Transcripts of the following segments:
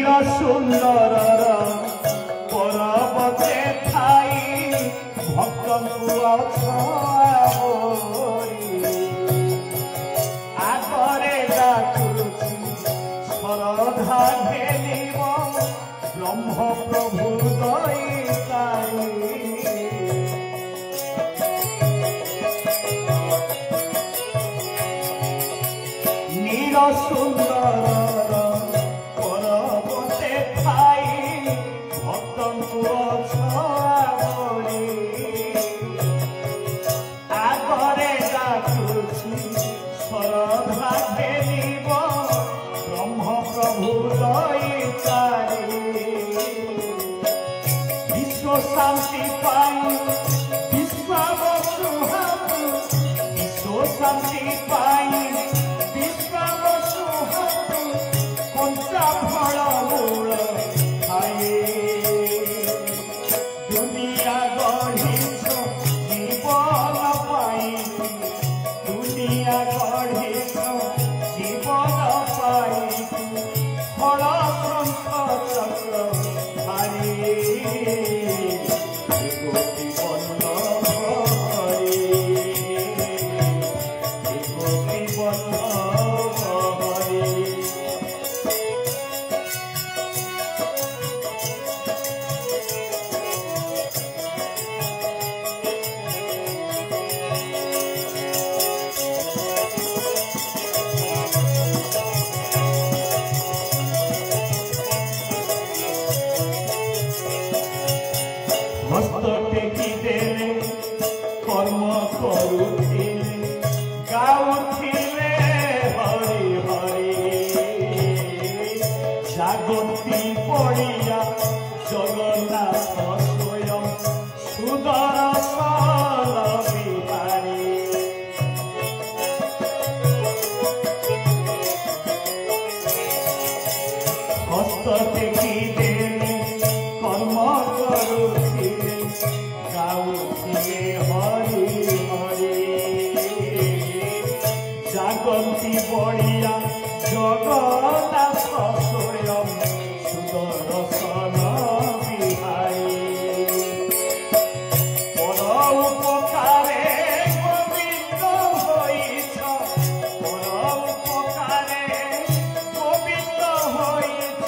सुंदर पर्वते थाई भक्तଙ୍କୁ आगरे डाकुछि श्रद्धा घेलिब ब्रह्म प्रभु दयिताई नील सुंदर शांति पाई विश्व शांति पाई विश्व कंचा फल मूल खाए दुनिया गढ़ी जीवन पाई दुनिया गढ़ी जीवन पाई फल ग्रंथ चक्र हारी हस्त टेकी देले कर्म करुथिले गाउथिले हरि हरि जागती पड़िया जगन्नाथ स्वयं सुदर्शन बिहारी हस्त टेकी देले कर्म करुथिले गाउथिले हरि हरि जागती बड़िया जगन्नाथ स्वयं सुदर्शन बिहारी पर उपकारे गोविंद होइछ पर उपकारे गोविंद होइछ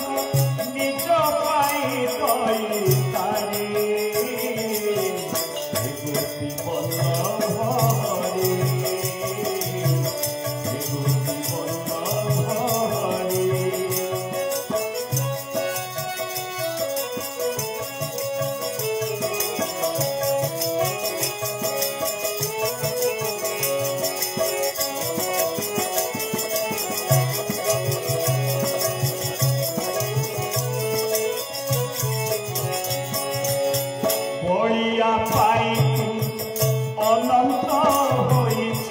निज पाई दयितारी बड़िया पाई अनंत होइछ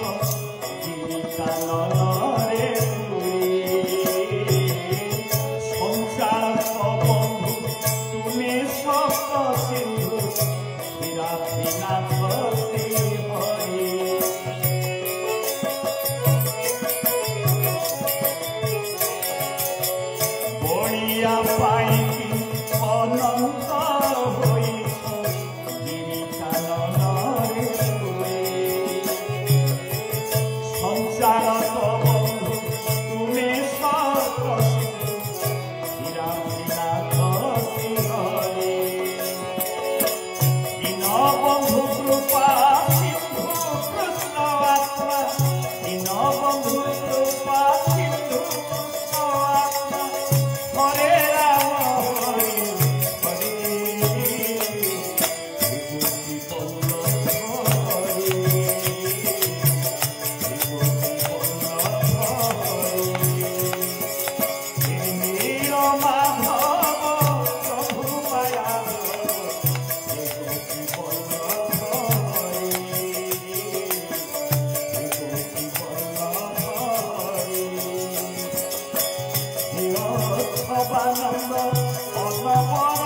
गिरिकाननरे संसार बंधु तुमे सप्त सिंधु विराधिनाथ बड़िया पाई अनंत बंधु कृपा सिंधु कृष्ण आत्मा दीन बंधु कृपा सिंधु कृष्ण आत्मा हरे राम हरे हरे विभूति वल्लभ हरे विभूति वल्लभ हरे नील माधव प्रभु माया Bhananda, Bhananda,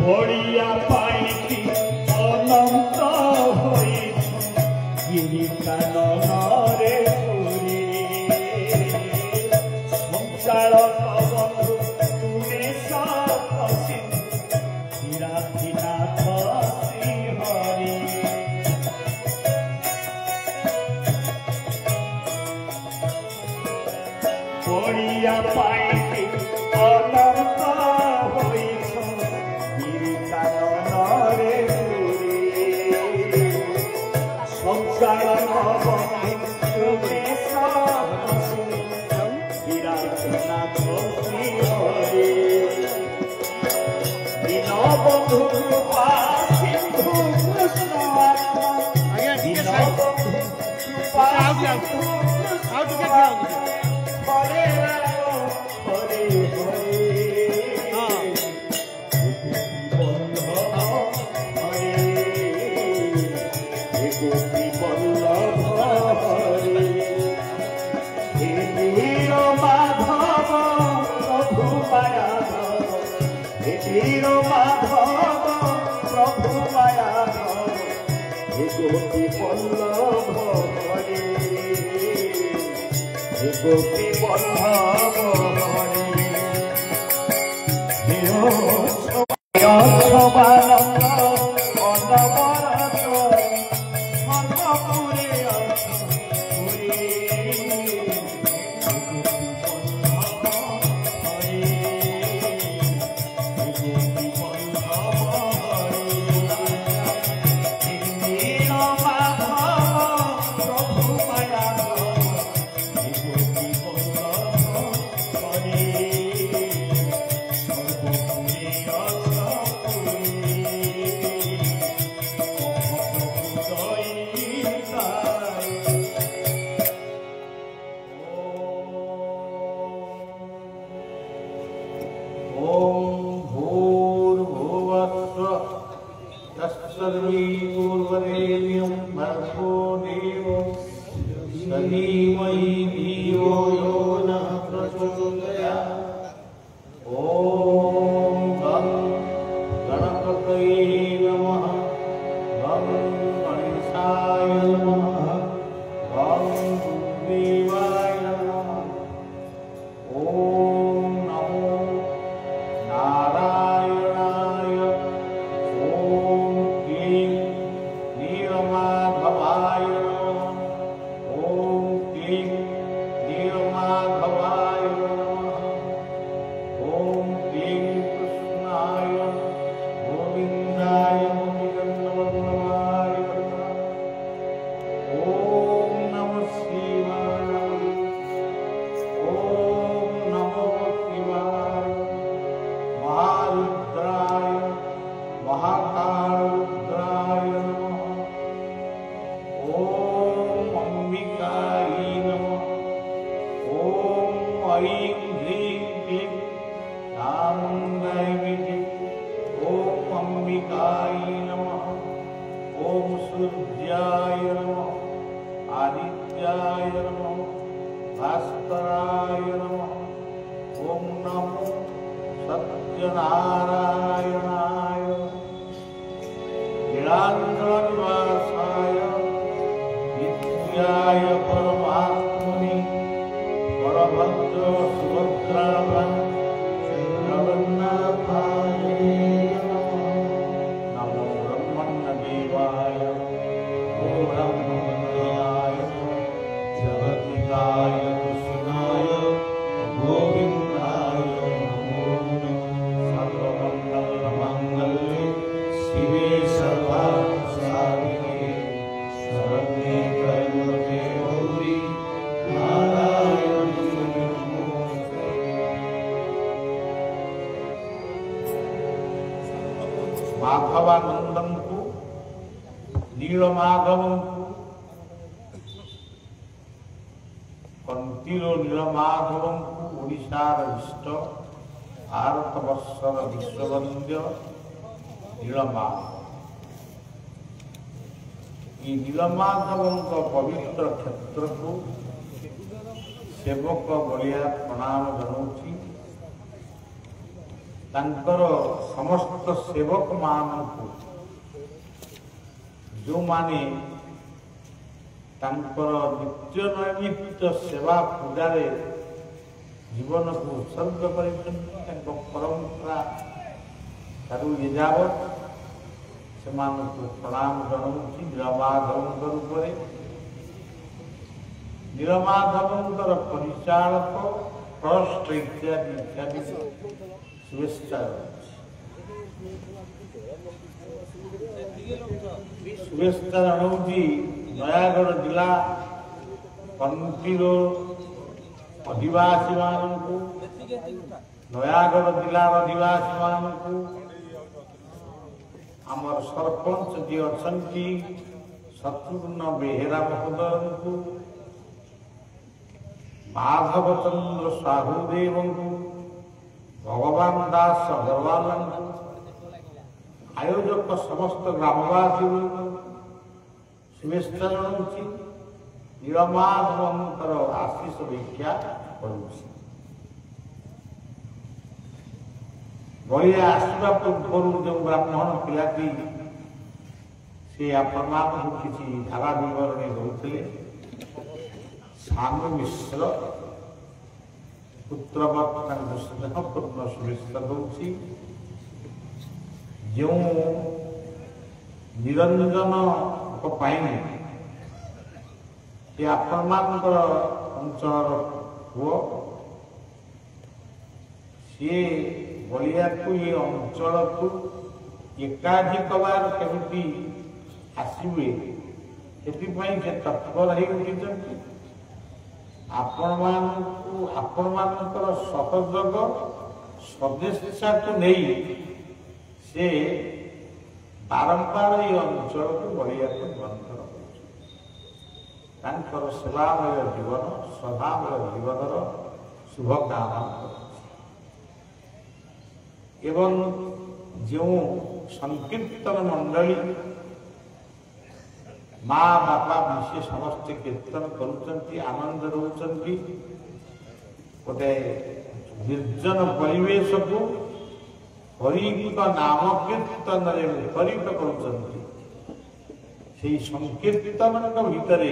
বড়িয়া পাইকি অনন্ত হইছ গিরি কানরে পুরী সংসার বন্ধু তুমি সতসি বিরাধিনাথ শ্রীহরি বড়িয়া পাইকি অনন্ত হইছ সংসার বিরাটনাথ শ্রীহরি দীনবন্ধু কৃপা সিন্ধু কৃষ্ণ আত্মা দীনবন্ধু কৃপা সিন্ধু কৃষ্ণ হরে রাম হরে হরে গোপী বল্লভ হরে হে নীল মাধব প্রভু মায়াধব হে নীল মাধব প্রভু মায়াধব হে গোপী বল্লভ হরে হে গোপী বল্লভ হরে হে অশ্ববানন্দ অনবরত माधवानंदन को ନୀଳମାଧବଙ୍କୁ କଣ୍ଟିଲୋ ନୀଳମାଧବଙ୍କୁ ଓଡ଼ିଶାର ଇଷ୍ଟ ଭାରତବର୍ଷର ବିଶ୍ୱବନ୍ଦ୍ୟ ନୀଳମାଧବ। এই ନୀଳମାଧବଙ୍କ ପବିତ୍ର କ୍ଷେତ୍ରକୁ ସେବକ ବଳିଆ ପ୍ରଣାମ ଜଣାଉଛି। ତାଙ୍କର ସମସ୍ତ ସେବକମାନଙ୍କୁ ଯେଉଁମାନେ ତାଙ୍କର ନିତ୍ୟ ନୈମିତ୍ତ ସେବା ପୂଜାରେ ଜୀବନକୁ ଉତ୍ସର୍ଗ କରିଛନ୍ତି, ତାଙ୍କ ପରମ୍ପରା ତାକୁ ଏଯାବତ୍ ସେମାନଙ୍କୁ ପ୍ରଣାମ ଜଣାଉଛି। ନୀଳମାଧବଙ୍କ ରୂପରେ ନୀଳମାଧବଙ୍କର ପରିଚାଳକ ଟ୍ରଷ୍ଟ ଇତ୍ୟାଦି ଇତ୍ୟାଦି शुभेच्छा शुभेच्छा जनाऊँगी नयागढ़ जिला कंटीलो अधिवासी मानू नयागढ़ जिलार अधिवासी मानू आमर सरपंच जी अच्छा शत्रुघ्न बेहेरा महोदय को माधव चंद्र साहुदेव को भगवान दास अग्रवाल आयोजक समस्त ग्रामवासी शुभेच्छा जनाऊँगी। नीलमाधवंकर आशीष भिक्षा करुछि। बलिया आसवा पूर्व जो ब्राह्मण पिलाटी से आपको किसी धारा विवरणी दौले सानु मिश्र पुत्रवत स्नेहपूर्ण शुभेच्छा दूसरी। जो निरंजन से आपणकर अंचल पुओ सी बलिया को ये अंचल को एकाधिक बार केमी आसवे से तत्पर हो आपण सहयोग सदस्यता को नहीं से बारंबार ये अंचल को बलिया को निरंतर कर सेवामय जीवन सदामय जीवन शुभकामना एवं जो संकीर्तन मंडली माँ बापा मिसे समस्त कीर्तन करुँच आनंद रोचन गोटे निर्जन परिवेश को हरि नाम कीर्तन मुखरित कर संकीर्तन भितर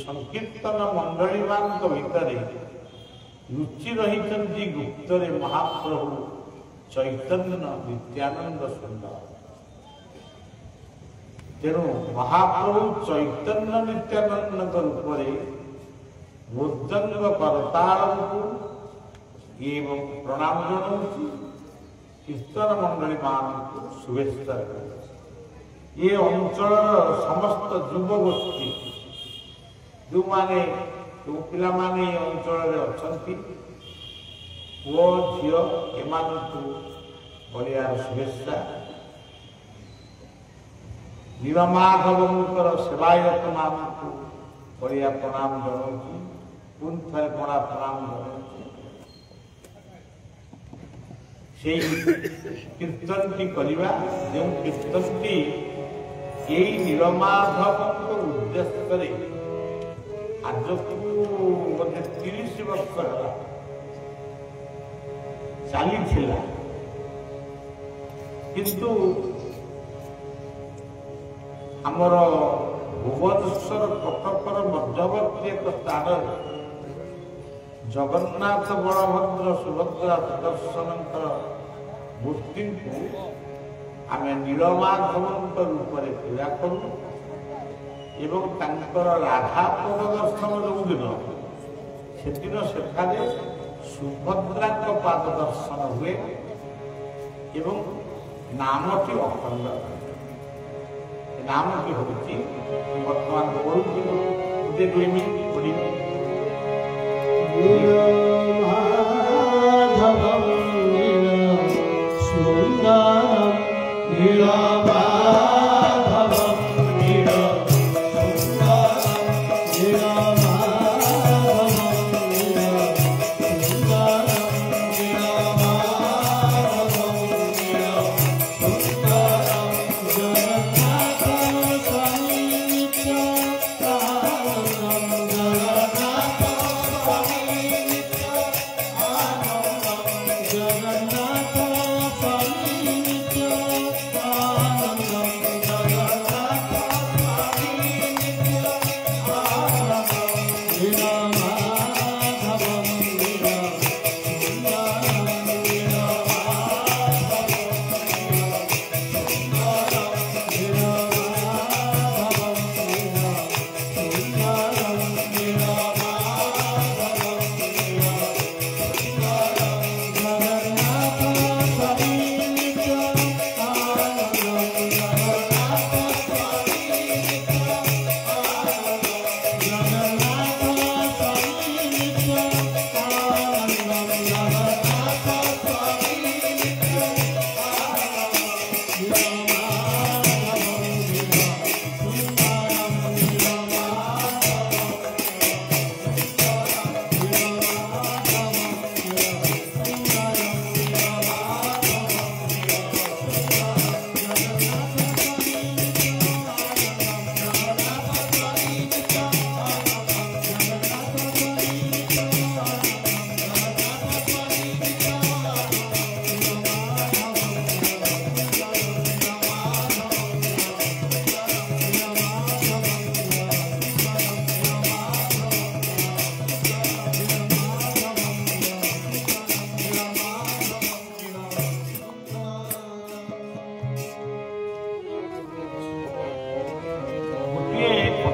संकीर्तन मंडली मान भितर रुचि रही गुप्तरे महाप्रभु चैतन्य नित्यानंद सुंदर। तेणु महाप्रभु चैतन्य नित्यानंद रूप मृदंग करताल को एवं प्रणाम जनाऊँगी। कीर्तन मंडली मान शुभेच्छा। ये अंचल समस्त युवगोष्ठी जो माने जो पिला माने अंचल अच्छा पुओ झील एम बलिया शुभेच्छा। नीलमाधवंकर सेवायत मान बलिया प्रणाम जनाऊँगी। पुणी थे बड़ा प्रणाम जनाऊँगी। से कीर्तन टी करवा जो कीर्तन टी यही नीलमाधव उद्देश्य आज को बोधे 30 वर्ष चली किंतु आमर भुवनेश्वर कटकर मध्यवर्ती एक स्थान जगन्नाथ बलभद्र सुभद्रा सुदर्शन मूर्ति को आम नीलमाधव रूप में पूजा करूँ एवं राधा पद दर्शन जो दिन से दिन सेठारे सुभद्रा पाद दर्शन हुए एवं नामटी अखंड नामटी हूँ बर्तमान पढ़ुची सुंदर नीलमाधव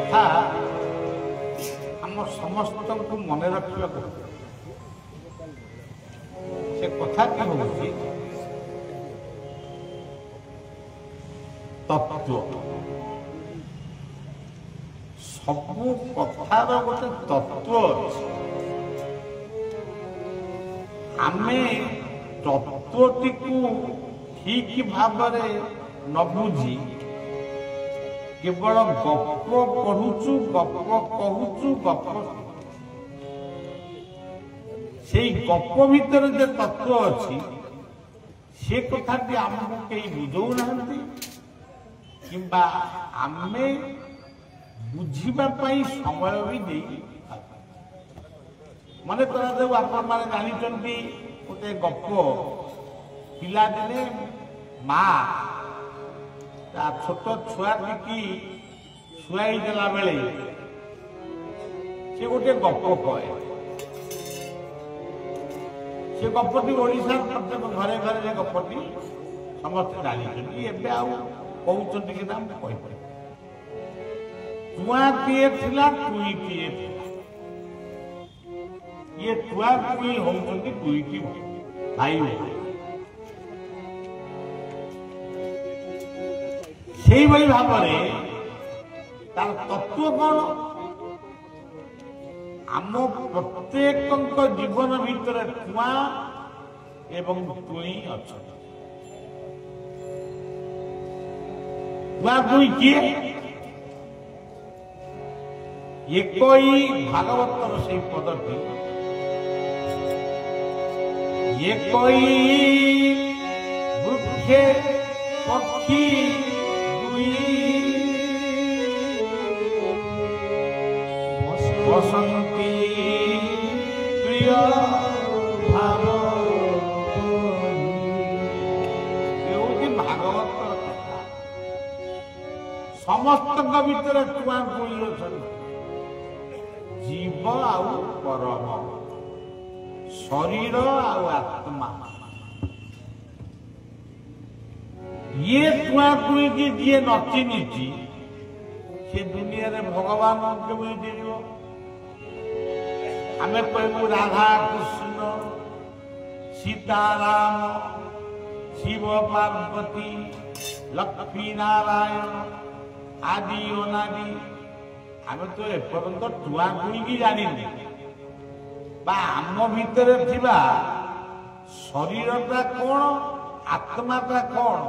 କଥା ଆମ ସମସ୍ତଙ୍କୁ ମନେ ରଖିବାକୁ ହେବ। ସେ କଥାଟି ହେଉଛି ତତ୍ତ୍ୱ। ସବୁ କଥାର ଗୋଟେ ତତ୍ତ୍ୱ ଅଛି। ଆମେ ତତ୍ତ୍ୱଟିକୁ ଠିକ୍ ଭାବରେ ନ ବୁଝି କେବଳ ଗପ ପଢୁଛୁ, ଗପ କହୁଛୁ, ଗପ ସେଇ ଗପ ଭିତରେ ଯେ ତତ୍ତ୍ୱ ଅଛି ସେ କଥାଟି ଆମକୁ କେହି ବୁଝଉନାହାନ୍ତି କିମ୍ବା ଆମେ ବୁଝିବା ପାଇଁ ସମୟ ବି ଦେଇ ମନେ କରାଯାଉ ଆପଣମାନେ ଜାଣିଛନ୍ତି ଗୋଟେ ଗପ। ପିଲାଦିନେ ମା ତା ଛୋଟ ଛୁଆଟିକି ଶୁଆଇ ଦେଲା ବେଳେ ସେ ଗୋଟେ ଗପ କହେ। ସେ ଗପଟି ଓଡ଼ିଶାର ପ୍ରତ୍ୟେକ ଘରେ ଘରେ ସେ ଗପଟି ସମସ୍ତେ ଜାଣିଛନ୍ତି। ଏବେ ଆଉ କହୁଛନ୍ତି କି ନା ମୁଁ କହିପାରିବି। ଟୁଆଟିଏ ଥିଲା, ଟୁଇଟିଏ ଥିଲା। ଇଏ ଟୁଆ ଟୁଇ ହଉଛନ୍ତି ଦୁଇଟି ଭାଇ ଭାଇ। ସେଇଭଳି ଭାବରେ ତାର ତତ୍ତ୍ୱ କଣ? ଆମ ପ୍ରତ୍ୟେକଙ୍କ ଜୀବନ ଭିତରେ ଟୁଆ ଏବଂ ଟୁଇ ଅଛନ୍ତି। ଟୁଆ ଟୁଇ କିଏ? ଏକଇ ଭାଗବତର ସେଇ ପଦଟି ଏକଇ ବୃକ୍ଷେ ପକ୍ଷୀ ବସନ୍ତି ପ୍ରିୟ ଭାବ। ହେଉଛି ଭାଗବତର କଥା। ସମସ୍ତଙ୍କ ଭିତରେ ଟୁଆ ଟୁଇ ଅଛନ୍ତି। ଜୀବ ଆଉ ପରମ, ଶରୀର ଆଉ ଆତ୍ମା। ଇଏ ଟୁଆ ଟୁଇକି ଯିଏ ନ ଚିହ୍ନିଛି ସେ ଦୁନିଆରେ ଭଗବାନ କେମିତି ଚିହ୍ନିବ? ଆମେ କହିବୁ ରାଧା କୃଷ୍ଣ, ସୀତାରାମ, ଶିବ ପାର୍ବତୀ, ଲକ୍ଷ୍ମୀ ନାରାୟଣ ଆଦି ଅନାଦି। ଆମେ ତ ଏପର୍ଯ୍ୟନ୍ତ ଟୁଆ ଟୁଇକି ଜାଣିନୁ ବା ଆମ ଭିତରେ ଥିବା ଶରୀରଟା କଣ, ଆତ୍ମାଟା କଣ,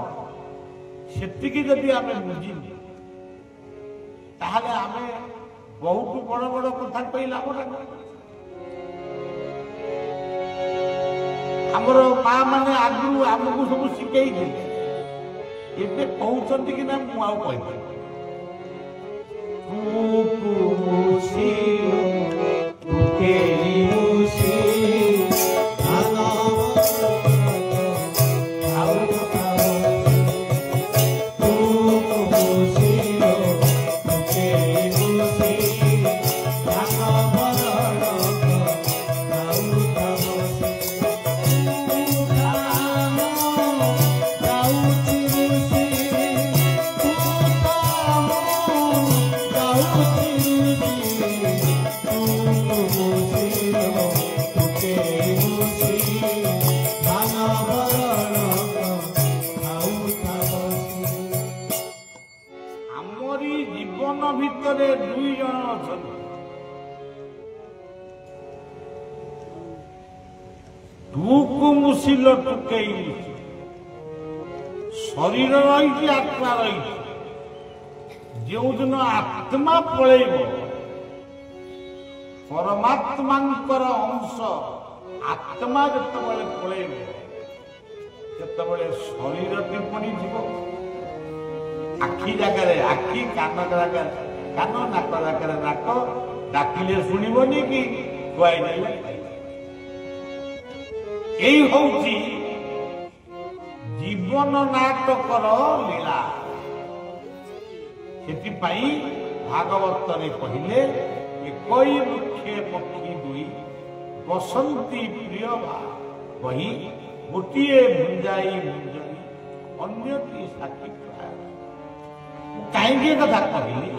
ସେତିକି ଯଦି ଆମେ ବୁଝିବୁ ତାହେଲେ ଆମେ ବହୁତ ବଡ ବଡ କଥା କହିଲା। ଆମର ମା ମାନେ ଆଗରୁ ଆମକୁ ସବୁ ଶିଖେଇଥିଲେ, ଏବେ କହୁଛନ୍ତି କି ନା ମୁଁ ଆଉ କହିପାରିବି। ଭିତରେ ଦୁଇ ଜଣ ଅଛନ୍ତି। ଟୁକୁ ମୁସିଲ ଟୁକେଇ ମୁସି। ଶରୀର ରହିଛି, ଆତ୍ମା ରହିଛି। ଯେଉଁଦିନ ଆତ୍ମା ପଳେଇବ, ପରମାତ୍ମାଙ୍କର ଅଂଶ ଆତ୍ମା ଯେତେବେଳେ ପଳେଇବ ସେତେବେଳେ ଶରୀରଟି ପଡ଼ିଯିବ। ଆଖି ଜାଗାରେ ଆଖି, କାନ ଜାଗାରେ କାନ, ନାକ ଜାଗାରେ ନାକ। ଡାକିଲେ ଶୁଣିବନି କି ଖୁଆଇ ଦେଲେ। এই হচ্ছে জীবন নাটকর লীলা। সেপাই ভাগবতরে কহিলে একই বৃক্ষে পক্ষী দুই বসন্তি প্রিয় বহি গোটিয়ে ভুঞ্জাই ভুঞ্জনি অন্যটি সাক্ষী। কাহিঁকি কথা কহিলি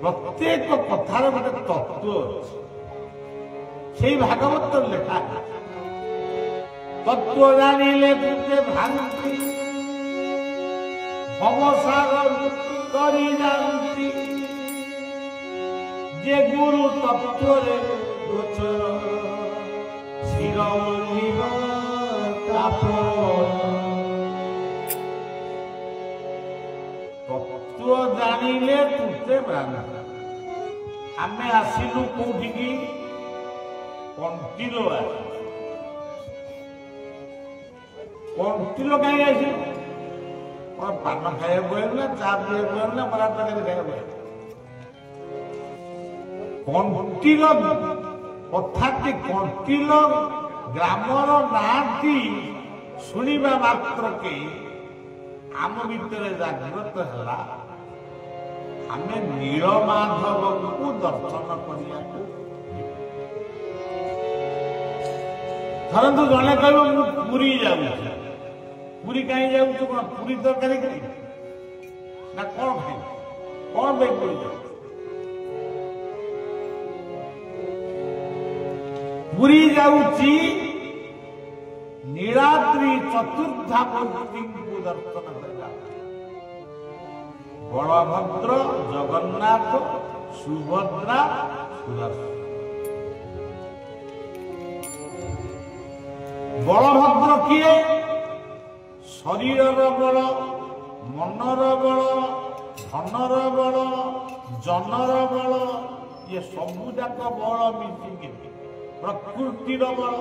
ପ୍ରତ୍ୟେକ କଥାର ଗୋଟେ ତତ୍ତ୍ୱ ଅଛି। ସେଇ ଭାଗବତ ଲେଖା ତତ୍ତ୍ୱ ଜାଣିଲେ ତୁତେ ଭ୍ରାନ୍ତି ଭବସାଗର କରି ଯାଆନ୍ତି ଯେ ଗୁରୁ ତତ୍ତ୍ୱରେ ଗୋଚର ଶିର ତତ୍ତ୍ୱ ଜାଣିଲେ ତୁତେ ଭ୍ରାନ୍ତି। ଆମେ ଆସିଲୁ କୋଉଠିକି? କଣ୍ଟିଲୋ। କଣ୍ଟିଲୋ କାହିଁକି ଆସିଲୁ? କଣ ପାନ ଖାଇବାକୁ ନା ଚା ପିଇବାକୁ ନା ବରା ତରକାରୀ ଖାଇବାକୁ? କଣ୍ଟିଲୋ କଥାଟି କଣ୍ଟିଲୋ ଗ୍ରାମର ନାଁଟି ଶୁଣିବା ମାତ୍ରକେ ଆମ ଭିତରେ ଜାଗ୍ରତ ହେଲା ଆମେ ନୀଳମାଧବଙ୍କୁ ଦର୍ଶନ କରିବାକୁ। ଧରନ୍ତୁ ଜଣେ କହିବ ମୁଁ ପୁରୀ ଯାଉଛି। ପୁରୀ କାହିଁ ଯାଉଛୁ? କଣ ପୁରୀ ତରକାରୀ ଖାଇବି ନା କଣ ଖାଇବି? କଣ ପାଇଁ ପୁରୀ ଯାଉଛି? ପୁରୀ ଯାଉଛି ନୀଳାଦ୍ରି ଚତୁର୍ଦ୍ଧା ମୂର୍ତ୍ତିଙ୍କୁ ଦର୍ଶନ କରିବା। ବଳଭଦ୍ର, ଜଗନ୍ନାଥ, ସୁଭଦ୍ରା, ସୁଦର୍ଶନ। ବଳଭଦ୍ର କିଏ? ଶରୀରର ବଳ, ମନର ବଳ, ଧନର ବଳ, ଜନର ବଳ, ଇଏ ସବୁ ଯାକ ବଳ ମିଶିକି ପ୍ରକୃତିର ବଳ।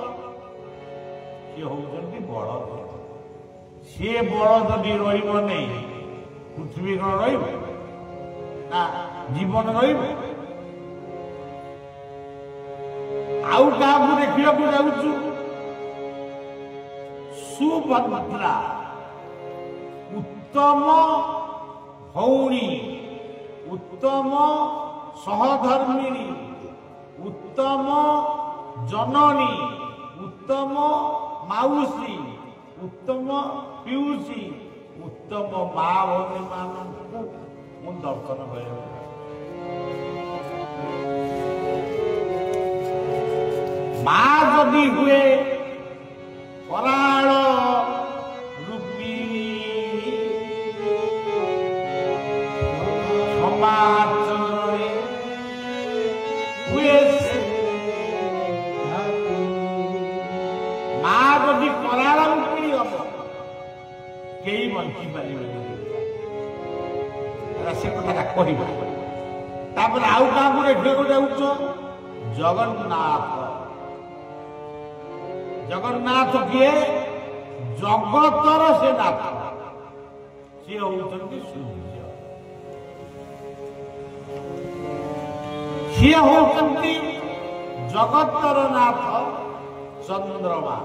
ସିଏ ହଉଛନ୍ତି ବଳ। ସିଏ ବଳ ଯଦି ରହିବ ନାହିଁ ପୃଥିବୀ କଣ ରହିବ ନା ଜୀବନ ରହିବ? ଆଉ କାହାକୁ ଦେଖିବାକୁ ଯାଉଛୁ? ସୁଭଦ୍ରା ଉତ୍ତମ ଭଉଣୀ, ଉତ୍ତମ ସହଧର୍ମିଣୀ, ଉତ୍ତମ ଜନନୀ, ଉତ୍ତମ ମାଉସୀ, ଉତ୍ତମ ପିଉସୀ, ଉତ୍ତମ ମା ଭଉଣୀ ମାନଙ୍କୁ ମୁଁ ଦର୍ଶନ କରିବାକୁ। ମା ଯଦି ହୁଏ କରାଳ ରୂପିଣୀ, ସମାଚରରେ ହୁଏ ମା ଯଦି କରାଳ ରୂପିଣୀ ହବ କେହି ବଞ୍ଚି ପାରିବେନି। ସେ କଥାଟା କହିବ। ତାପରେ ଆଉ କାହାକୁ ଦେଖିବାକୁ ଯାଉଛ? ଜଗନ୍ନାଥ। ଜଗନ୍ନାଥ କିଏ? ଜଗତର ସେ ନାଥ। ସିଏ ହଉଛନ୍ତି ସୂର୍ଯ୍ୟ। ସିଏ ହଉଛନ୍ତି ଜଗତର ନାଥ ଚନ୍ଦ୍ରମା।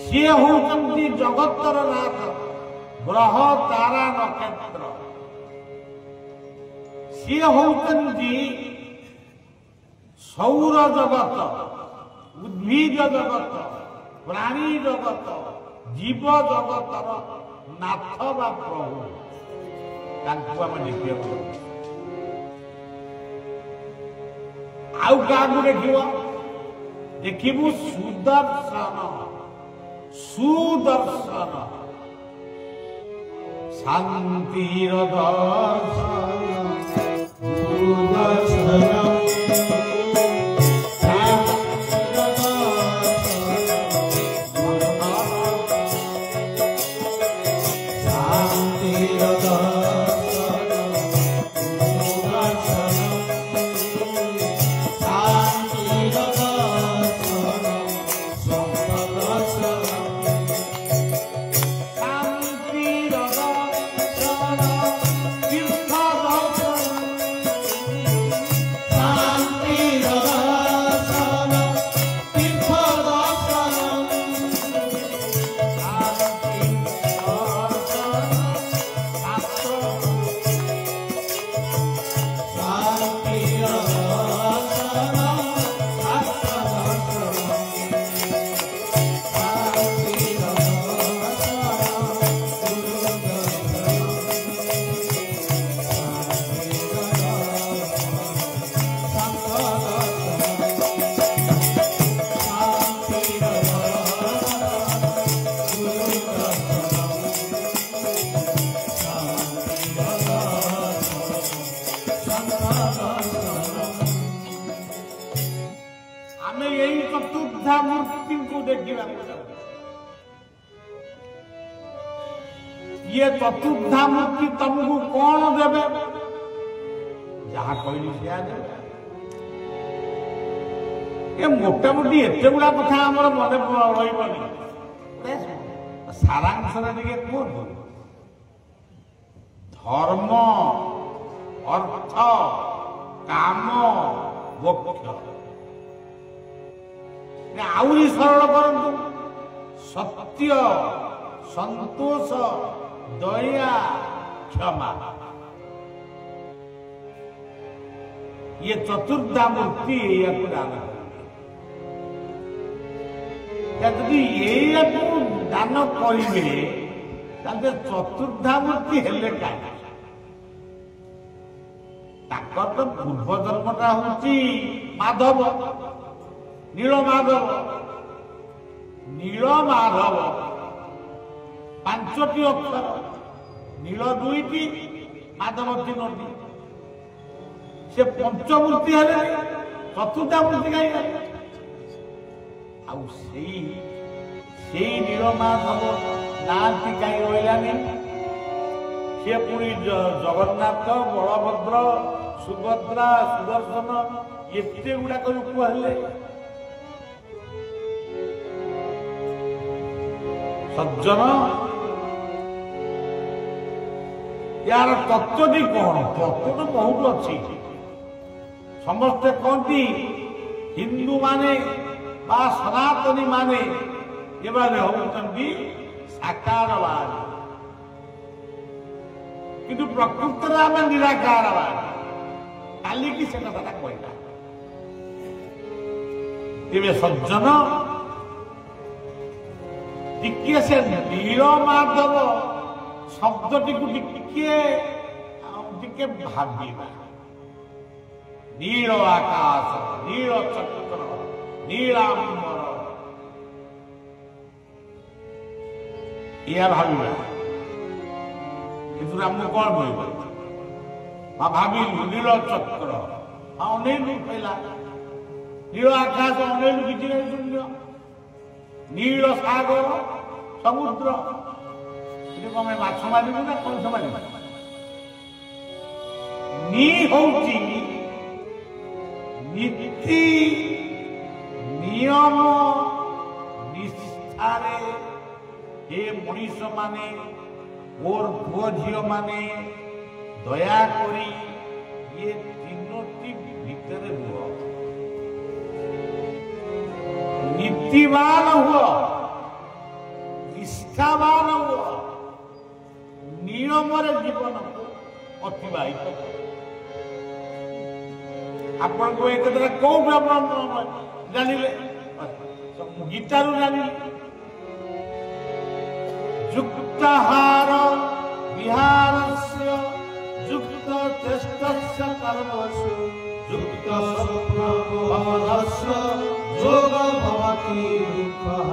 ସିଏ ହଉଛନ୍ତି ଜଗତର ନାଥ ଗ୍ରହ ତାରା ନକ୍ଷତ୍ର। ସିଏ ହଉଛନ୍ତି ସୌର ଜଗତ, ଉଦ୍ଭିଦ ଜଗତ, ପ୍ରାଣୀ ଜଗତ, ଜୀବ ଜଗତର ନାଥ ବା ପ୍ରଭୁ। ତାଙ୍କୁ ଆମେ ଦେଖିବାକୁ। ଆଉ କାହାକୁ ଦେଖିବ? ଦେଖିବୁ ସୁଦର୍ଶନ। ସୁଦର୍ଶନ ଶାନ୍ତିର ଦର୍ଶନ, ସୁଦର୍ଶନ ये चतुर्धा मूर्ति तुमको कौन देवे जहाँ कहली से देवे ये मोटामोटी एत गुड़ा कथा आमर मन रही सारांश कहतु धर्म अर्थ काम मोक्ष आहरी सरल करतु सत्य संतोष दया क्षमा ये चतुर्धा मूर्ति दान यदि ये दान करेंगे चतुर्धा मूर्ति हेले का तो पूर्व जन्मटा हूँ माधव नील माधव पांचटी अक्षर नील दुईटी माधव तीनोटी से पंचमूर्ति हेले चतुर्था मूर्ति कहीं नील माधव नाती कहीं रही सी पुणी जगन्नाथ बलभद्र सुभद्रा सुदर्शन एते गुड़ाक रूप हेले सज्जन यार तत्वटी कौन तत्व तो बहुत अच्छी समस्ते कहती हिंदू माने बा सनातनी माने ये होती साकारवाद किंतु प्रकृत आम निराकारवाद काली की से कथा कहला तेरे सज्जन टिके से नील माधव शब्दटी को टिके भाविबा नील आकाश नील चक्र नीलांबर या भाविबा किंतु आमको कौन बोल भावी नील चक्र अनेलु पहला नील आकाश अनेलु किसी नहीं शून्य नील सागर समुद्र कमे माछ मारू ना कंस मारू नी होची नीति नियम निष्ठारे हे मनीष माने मोर पुओ झील माने दया करी ये तीनोटी भितर हुआ नीतिवान हुआ निष्ठावान हुआ नियम जीवन को अतिवाहित आपण को एक कौन जानिले गीतारू जानिले युक्ताहार विहारस्य युक्त चेष्टस्य कर्मसु युक्त स्वप्नस्य योग भवति दुःखः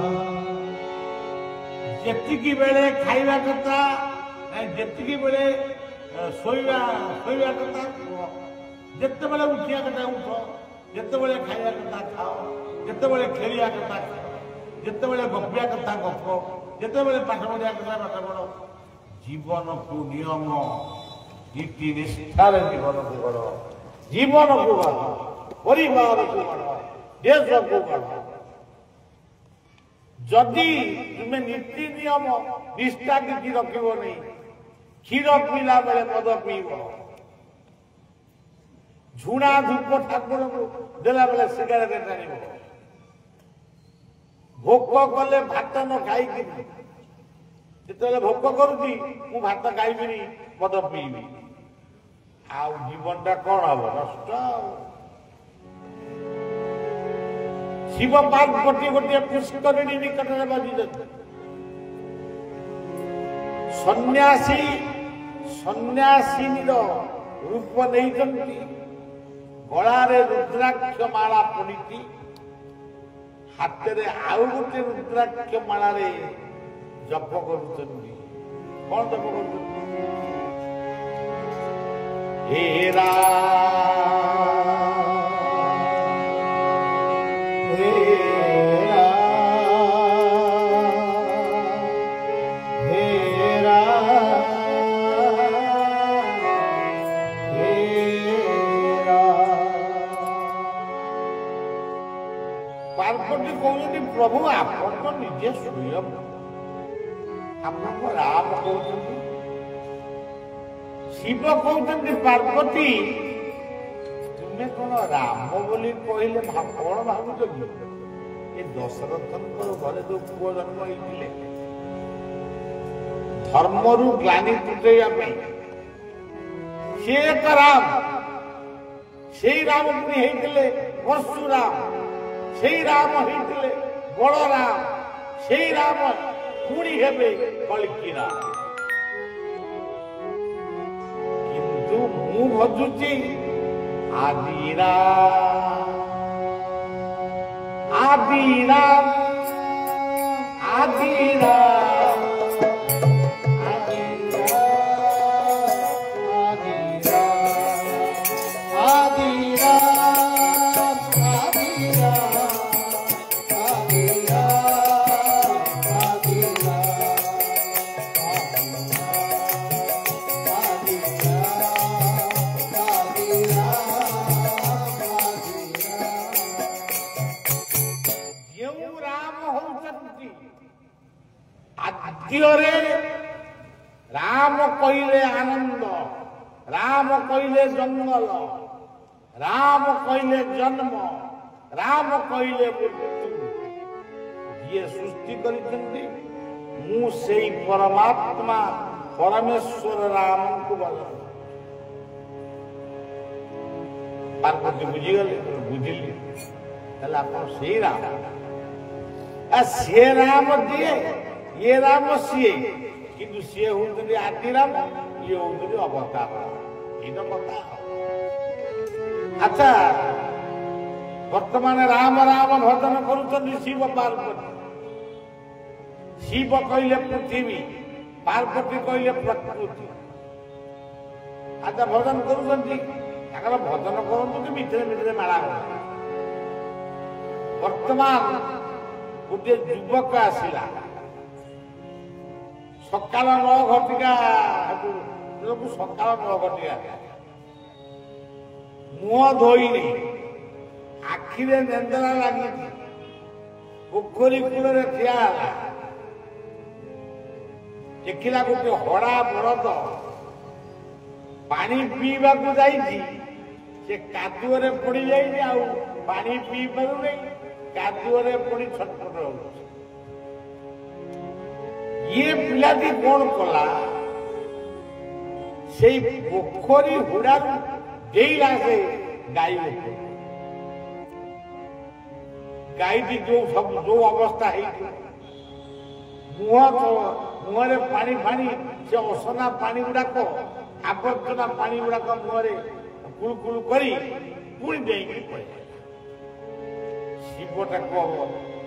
जेतिकी बेले खाइबा कथा जेतिकी बेले सोइबा कथा जिते बेले उठिया कथा उठ जिते बेले खाइबा कथा खाओ जिते बेले खेलिया कथा जिते बेले गपिया कथा गप जिते बेले पाठ पढ़िया कथा पाठ पढ़ जीवन को नियम नीति निष्ठार जीवन को गढ़ जीवन को गढ़ परिवार को गढ़ देश को गढ़ जदि तुम्हें नीति नियम निष्ठा किसी रखिब नहीं क्षीर पीला बेले मद पीब झुणा धूप ठाकुर को देला बेले सिगारेट टाणिब भोक कले भात न खाई जिते भोक करुची मु भात खाइबी मद पीबी आउ जीवनटा कौन हम नष्ट शिव पार्वती गोटे पुष्करिणी निकट में बजी सन्यासी सन्यासिनी रूप नहीं गलारे रुद्राक्ष माला पड़ी हाथ में आउ गोटे रुद्राक्ष माला जप कर कौन जप कर କହୁଛନ୍ତି ପ୍ରଭୁ ଆପଣ ତ ନିଜେ ସ୍ୱୟଂ ଆପଣଙ୍କ ରାମ କହୁଛନ୍ତି, ଶିବ କହୁଛନ୍ତି ପାର୍ବତୀ ତୁମେ କଣ ରାମ ବୋଲି କହିଲେ କଣ ଭାବୁଛ କି? ଏ ଦଶରଥଙ୍କର ଘରେ ଯୋଉ ପୁଅ ଜନ୍ମ ହେଇଥିଲେ ଧର୍ମରୁ ଗ୍ଲାନି ତୁଟେଇବା ପାଇଁ ସେ ଏକ ରାମ, ସେଇ ରାମ ପୁଣି ହେଇଥିଲେ ପରଶୁରାମ, ସେଇ ରାମ ହେଇଥିଲେ ବଳରାମ, ସେଇ ରାମ ପୁଣି ହେବେ କଳ୍କି ରାମ। କିନ୍ତୁ ମୁଁ ଭଜୁଛି ଆଦିରାମ ଆଦିରାମ ଆଦିରାମ ଆଦ୍ୟରେ ରାମ କହିଲେ ଆନନ୍ଦ, ରାମ କହିଲେ ଜଙ୍ଗଲ, ରାମ କହିଲେ ଜନ୍ମ, ରାମ କହିଲେ ମୃତ୍ୟୁ। ଯିଏ ସୃଷ୍ଟି କରିଛନ୍ତି ମୁଁ ସେଇ ପରମାତ୍ମା ପରମେଶ୍ୱର ରାମଙ୍କୁ ଭଲ। ପାର୍ବତୀ ବୁଝିଗଲେ, ବୁଝିଲି ତାହେଲେ ଆପଣ ସେଇ ରାମ। ସେ ରାମ ଯିଏ ये राम सीए किंतु सीए होउतली आदि राम, ये होउतली अवतार। एटा कथा। अच्छा वर्तमान राम राम भजन करूछन शिव पार्वती। शिव कहले पृथ्वी, पार्वती कहले प्रकृति। अच्छा भजन करूछन, ताकर भजन करंतु कि मित्रे मित्रे माला। वर्तमान गोटे युवक आसिला सकाल 9 घटिका सकाल 9 घटिका मुह धोईनी आखिरे नेंदरा लगी पोखरी कूल ठिया देखला गोटे हड़ा बरद पानी पीवा को जाइछि, से कादुअरे पड़ी जाइछि, आउ पानी पी पारु नहीं, कादुअरे पड़ी छटपट होउछि। ये पिलाटी कौन कला से पोखरी हुड़ा देला से गाई गाईटी जो सब जो अवस्था है मुहरे पानी फाणी से असना पानी गुड़ाक आवर्जना पानी गुड़ाक मुहरे कुलकुल करी पुणी देकी पड़े। शिवटा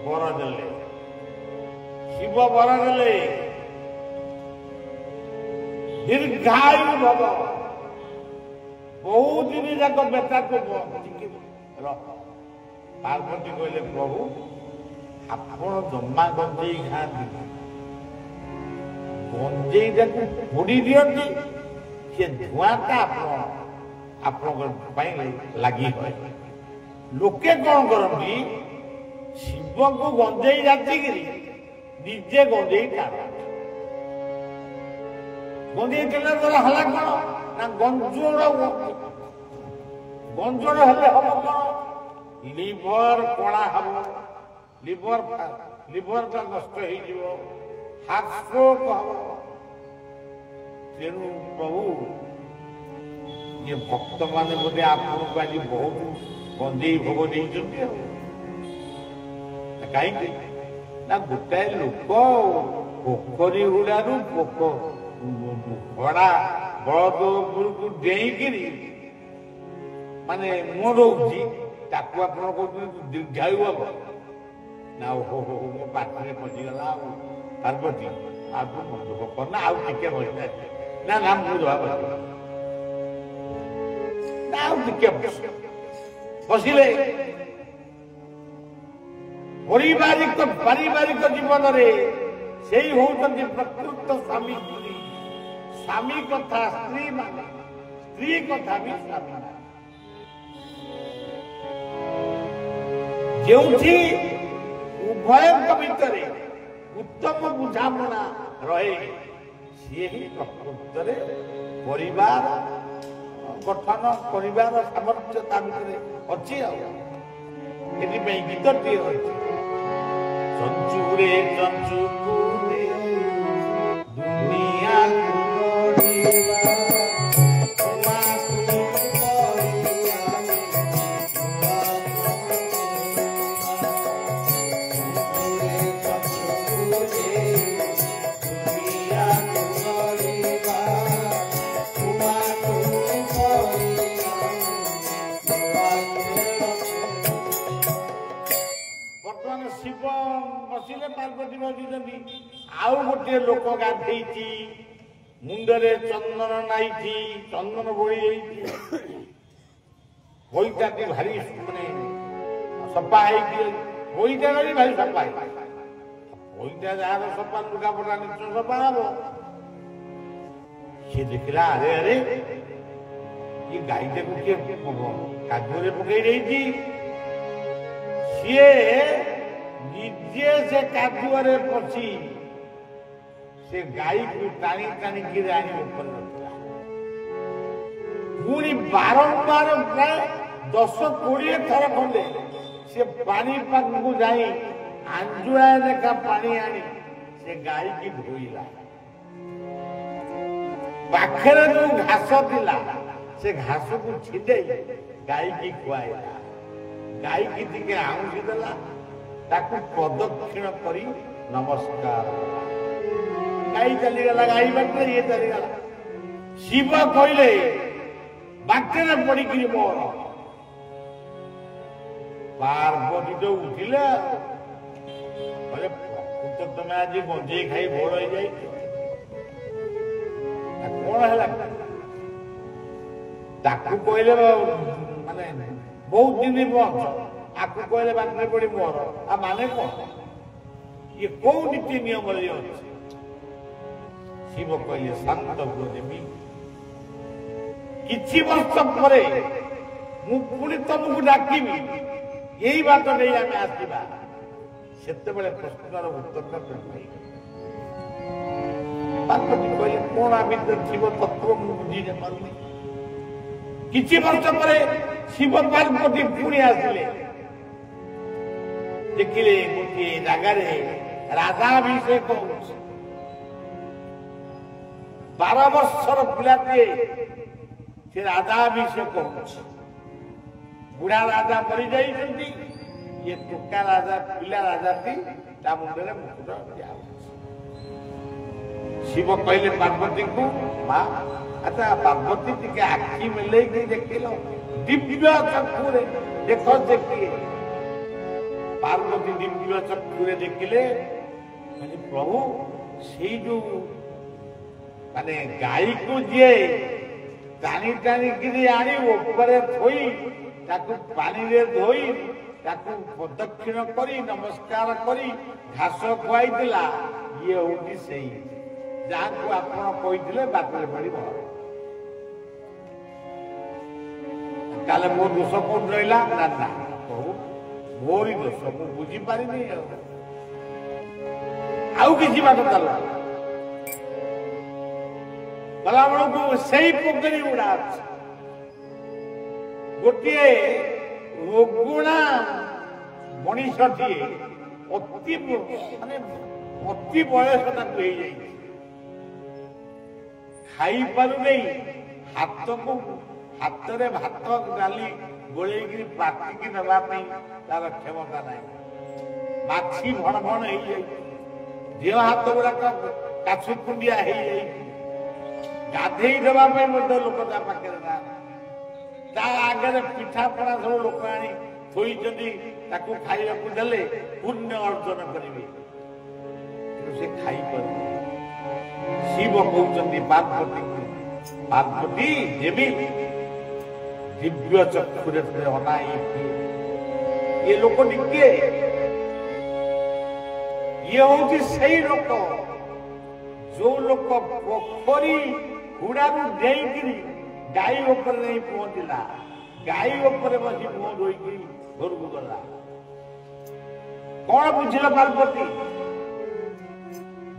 बर देले, शिव बर देले दीर्घायु भव, बहुत दिन जाक बेटा को पार्वती कहले प्रभु आपण जमा गंजेई खाती, गंजेई जाको फोड़ी दियंती, से धुआटा आपण लगी है। लोके कौन करती शिव को गंजेई जातिकी निजे गंजेई टाण गंजेई टेला द्वारा हला कौन ना गंजोड़ हेले हम कौन लिवर कणा हम, लिवर का नष्ट हो, हार्ट स्ट्रोक हम। तेणु प्रभु ये भक्त माने बोधे आपको आज बहुत गंजेई भोग नहीं कहीं ना गोटाए लोक पोखरी हुड़ारू भड़ा बलद उपरकू डेईकरी माने मरौची ताकू आपण दीर्घायु हम ना। हो मो पाखे पशिगला पार्वती आपको मन दुख करना आउ टिके बसता ना ना मुझे बसिले पारिवारिक जीवन से होती प्रकृत स्वामी स्त्री, स्वामी कथा स्त्री माने, स्त्री कथा भी स्वामी जो ଉଭୟଙ୍କ ଭିତରେ ଉତ୍ତମ ବୁଝାମଣା ରହେ ସିଏ ହିଁ ପ୍ରକୃତରେ ପରିବାର ଗଠନ କରିବାର ସାମର୍ଥ୍ୟ ତା ଭିତରେ ଅଛି। ଆଉ ଏଥିପାଇଁ ଗୀତଟିଏ ଅଛି ଚଞ୍ଚୁରେ ଚଞ୍ଚୁରେ ଦୁନିଆ ପାର୍ବତୀ ବସିଛନ୍ତି। ଆଉ ଗୋଟିଏ ଲୋକ ଗାଧେଇଛି, ମୁଣ୍ଡରେ ଚନ୍ଦନ ନାଇଛି, ଚନ୍ଦନ ବୋଳି ଯାଇଛି, ବଇଟାଟି ଭାରି ମାନେ ସଫା ହେଇଛି, ବଇଟା ବି ଭାରି ସଫା ହେଇଛି। ବଇଟା ଯାହାର ସଫା ଲୁଗାପଟା ନିଶ୍ଚୟ ସଫା ହବ। ସିଏ ଦେଖିଲା ଆରେ ଆରେ ଇଏ ଗାଈଟାକୁ କିଏ କାଦୁଅରେ ପକେଇ ଦେଇଛି। ସିଏ ନିଜେ ସେ କାଦୁଅରେ ପଶି ସେ ଗାଈକୁ ଟାଣି ଟାଣିକି ଆଣି ଉପରେ ରଖିଲା। ପୁଣି ବାରମ୍ବାର ପ୍ରାୟ 10-20 ଥର ଖଣ୍ଡେ ସେ ପାଣି ପାଖକୁ ଯାଇ ଆଞ୍ଜୁଳା ଲେଖା ପାଣି ଆଣି ସେ ଗାଈକି ଧୋଇଲା। ପାଖରେ ଯୋଉ ଘାସ ଥିଲା ସେ ଘାସକୁ ଛିଣ୍ଡେଇ ଗାଈକି ଖୁଆଇଲା। ଗାଈକି ଟିକେ ଆଉଁସି ଦେଲା, ତାକୁ ପ୍ରଦକ୍ଷିଣ କରି ନମସ୍କାର। ଗାଈ ଚାଲିଗଲା, ଗାଈ ବାଟରେ ଇଏ ଚାଲିଗଲା। ଶିବ କହିଲେ ବାଟରେ ପଡିକିରି ମୋର। ପାର୍ବତୀ ତ ଉଠିଲେ, ପ୍ରକୃତ ତମେ ଆଜି ଗଞ୍ଜେଇ ଖାଇ ଭୋର ହେଇଯାଇଛ, କଣ ହେଲା? ତାକୁ କହିଲେ ମାନେ ବହୁତ ଦିନ ବଞ୍ଚ, ଆକୁ କହିଲେ ବାଟରେ ପଡି ମୋର। ଆଉ ମାନେ କଣ? ଇଏ କୋଉ ନୀତି ନିୟମରେ ଅଛି? ଶିବ କହିଲେ ଶାନ୍ତ ହୁଅ ଦେବୀ, କିଛି ବର୍ଷ ପରେ ମୁଁ ପୁଣି ତମକୁ ଡାକିବି, ଏଇ ବାଟ ନେଇ ଆମେ ଆସିବା। ସେତେବେଳେ ପ୍ରଶ୍ନର ଉତ୍ତର ପାର୍ବତୀ କହିଲେ କଣ ଆମେ ଥିବ ତତ୍ଵ ମୁଁ ବୁଝି ପାରୁନି। କିଛି ବର୍ଷ ପରେ ଶିବ ପାର୍ବତୀ ପୁଣି ଆସିଲେ, ଦେଖିଲେ ଗୋଟିଏ ଜାଗାରେ ରାଜାଭିଷେକ ହଉଛି। 12 ବର୍ଷର ପିଲାଟିଏ ସେ ରାଜାଭିଷେକ ହଉଛି। ବୁଢା ରାଜା ମରିଯାଇଛନ୍ତି, ଇଏ ଟୋକା ରାଜା ପିଲା ରାଜାଟି ତା ମୁଣ୍ଡରେ ମୁକୁଟ ଦିଆହଉଛି। ଶିବ କହିଲେ ପାର୍ବତୀଙ୍କୁ ମା, ଆଚ୍ଛା ପାର୍ବତୀ ଟିକେ ଆଖି ମେଲେଇକି ଦେଖିଲ, ଦିବ୍ୟ ଚକ୍ଷୁରେ ଦେଖ ସେ କିଏ। ପାର୍ବତୀ ଦିବ୍ୟ ଚକ୍ଷୁରେ ଦେଖିଲେ, ପ୍ରଭୁ ସେଇ ଯୋଉ ମାନେ ଗାଈକୁ ଯିଏ ଟାଣି ଟାଣିକିରି ଆଣି ଉପରେ ଥୋଇ ତାକୁ ପାଣିରେ ଧୋଇ ତାକୁ ପ୍ରଦକ୍ଷିଣ କରି ନମସ୍କାର କରି ଘାସ ଖୁଆଇଥିଲା, ଇଏ ହଉଛି ସେଇ ଯାହାକୁ ଆପଣ କହିଥିଲେ ବାଟରେ ପଡିବ। ତାହେଲେ ମୋ ଦୋଷ କୋଉଠି ରହିଲା? ନା ନା ପ୍ରଭୁ ମୋରି ଦୋଷ, ମୁଁ ବୁଝିପାରିନି। ଆଉ କିଛି ବାଟ ଚାଲ ଗଲା ବେଳକୁ ସେଇ ପୋଖରୀ ଗୁଡା ଅଛି। ଗୋଟିଏ ରୋଗୁଣା ମଣିଷଟିଏ ଅତି ବୟସ ତାକୁ ହେଇଯାଇଛି, ଖାଇପାରୁନି, ହାତରେ ଭାତ ଡାଲି ଗୋଳେଇକି ପାଟିକି ନେବା ପାଇଁ ତାର କ୍ଷମତା ନାହିଁ। ମାଛି ଭଣ ଭଣ ହେଇଯାଇଛି, ଦେହ ହାତ ଗୁଡାକ କାଛୁ କୁଣ୍ଡିଆ ହେଇଯାଇଛି, ଗାଧେଇ ଦେବା ପାଇଁ ମଧ୍ୟ ଲୋକ ତା ପାଖରେ ନାହାନ୍ତି। ତା ଆଗରେ ପିଠାପଣା ସବୁ ଲୋକ ଆଣି ଥୋଇଛନ୍ତି, ତାକୁ ଖାଇବାକୁ ଦେଲେ ପୁଣ୍ୟ ଅର୍ଜନ କରିବେ, କିନ୍ତୁ ସେ ଖାଇପାରୁନି। ଶିବ କହୁଛନ୍ତି ପାର୍ବତୀକୁ, ପାର୍ବତୀ ଦେବୀ ଦିବ୍ୟ ଚକ୍ଷୁରେ ଅନାଇ, ଏ ଲୋକଟି କିଏ? ଇଏ ହଉଛି ସେଇ ଲୋକ ଯୋଉ ଲୋକ ପୋଖରୀ ହୁଡାରୁ ଡେଇଁକିରି ଗାଈ ଉପରେ ନେଇ ପହଞ୍ଚିଲା, ଗାଈ ଉପରେ ବସି ମୁହଁ ଧୋଇକି ଘରକୁ ଗଲା। कौन बुझिल पार्वती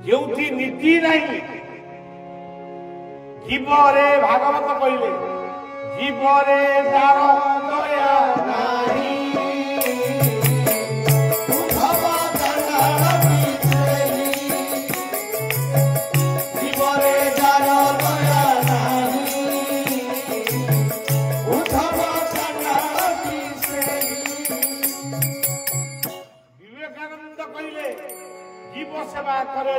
जोथि नीति नहीं जीवरे भागवत कहले जीवरे दार दया नाही सेवा करे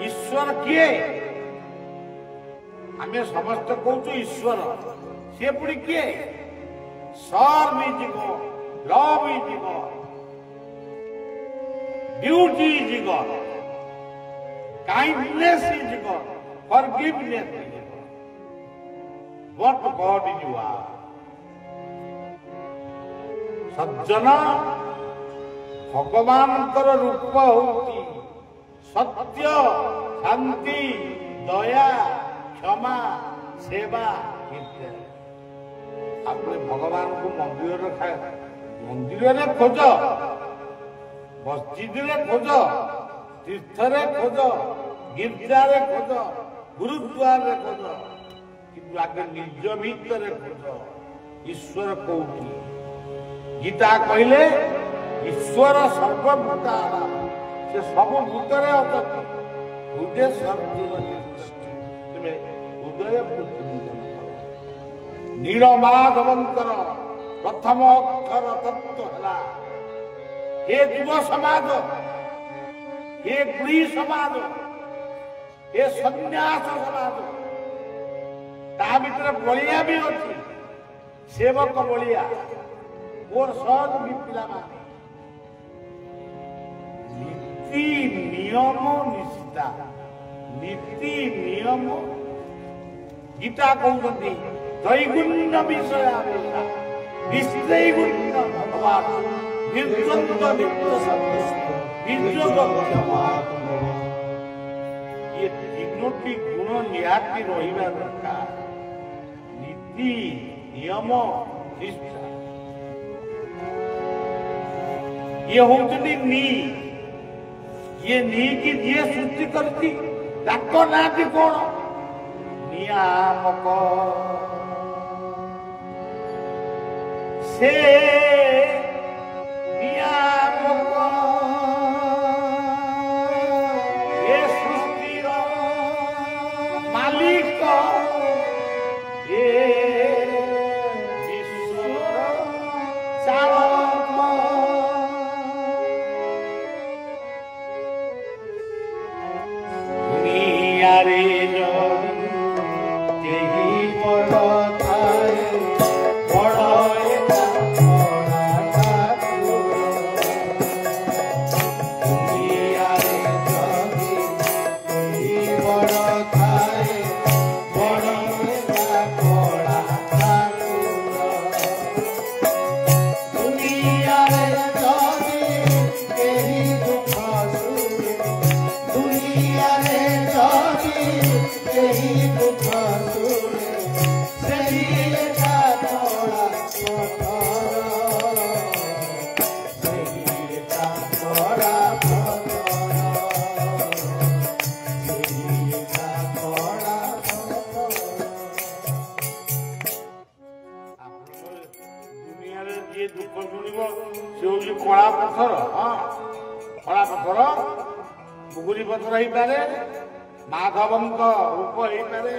ईश्वर किए आम समस्त कहूँ ईश्वर सी पुणी किए सर्व is God love is God beauty is God kindness is God forgiveness is God what God is you are सज्जन भगवान रूप होती सत्य शांति दया क्षमा सेवा अपने भगवान को मंदिर खोज मस्जिद खोज तीर्थ खोज गिरजा खोज गुरुद्वार खोज कि आगे निज भीतर खोज ईश्वर कौटी गीता कहले ईश्वर सर्वभूता से सब भूतरे अटक हृदय हृदय नीलमाधवंकर प्रथम अक्षर तत्व है हे युव समाज हे गुड़ी समाज हे सन्यास समाज ता भीतर बलिया भी अच्छी सेवक बलिया और सहज भी पिला नीति नियम निष्ठा नीति नियम गीता कहते दैगुण्य विषय निस्त्रैगुण्य भगवान निर्द्वंद्व नित्य सत्य ये तीनोटी गुण निहाती रहिबा दरकार नीति नियम निष्ठा ये होती नी ये नी की जी सृष्टि करती ताको ना थी कौन नियामक से नियामक ये सृष्टि मालिक ये विश्व चालक रे कला पत्थर कला पत्थर बुगुरी पत्थर हो पारे माधवन रूप हो पारे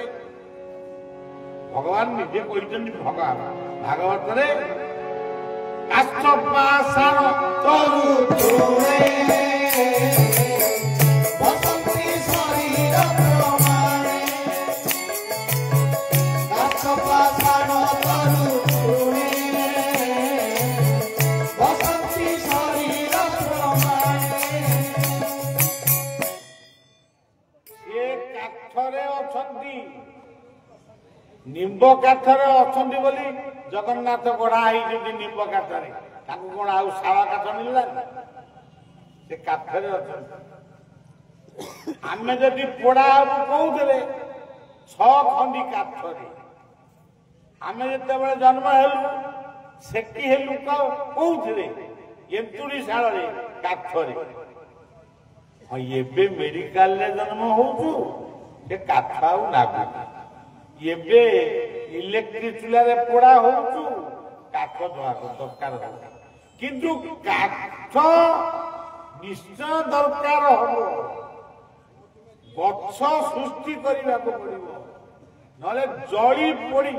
भगवान निजे कहते भगवान भागवत काष्ठपाषाण तरु निम्ब काठरे अच्छी बोली जगन्नाथ गढ़ा निम्ब काठरे कौन आउ शाला काठ मिलला से काठरे आम जदि पोड़ा हबू कौन छंडी काठरे आम जिते जन्म हेलु ସେଠି ହେ ଲୋକ କୋଉଥିରେ ଏନ୍ତୁଡ଼ି ଶାଳରେ କାଠରେ। ଏବେ ମେଡିକାଲରେ ଜନ୍ମ ହଉଛୁ ସେ କାଠ ଆଉ ଲାଗୁନି। ଏବେ ଇଲେକ୍ଟ୍ରିକ ଚୁଲାରେ ପୋଡା ହଉଛୁ କାଠ ଦରକାର ହବ। କିନ୍ତୁ କାଠ ନିଶ୍ଚୟ ଦରକାର ହବ। ଗଛ ସୃଷ୍ଟି କରିବାକୁ ପଡିବ, ନହେଲେ ଜଳି ପୋଡି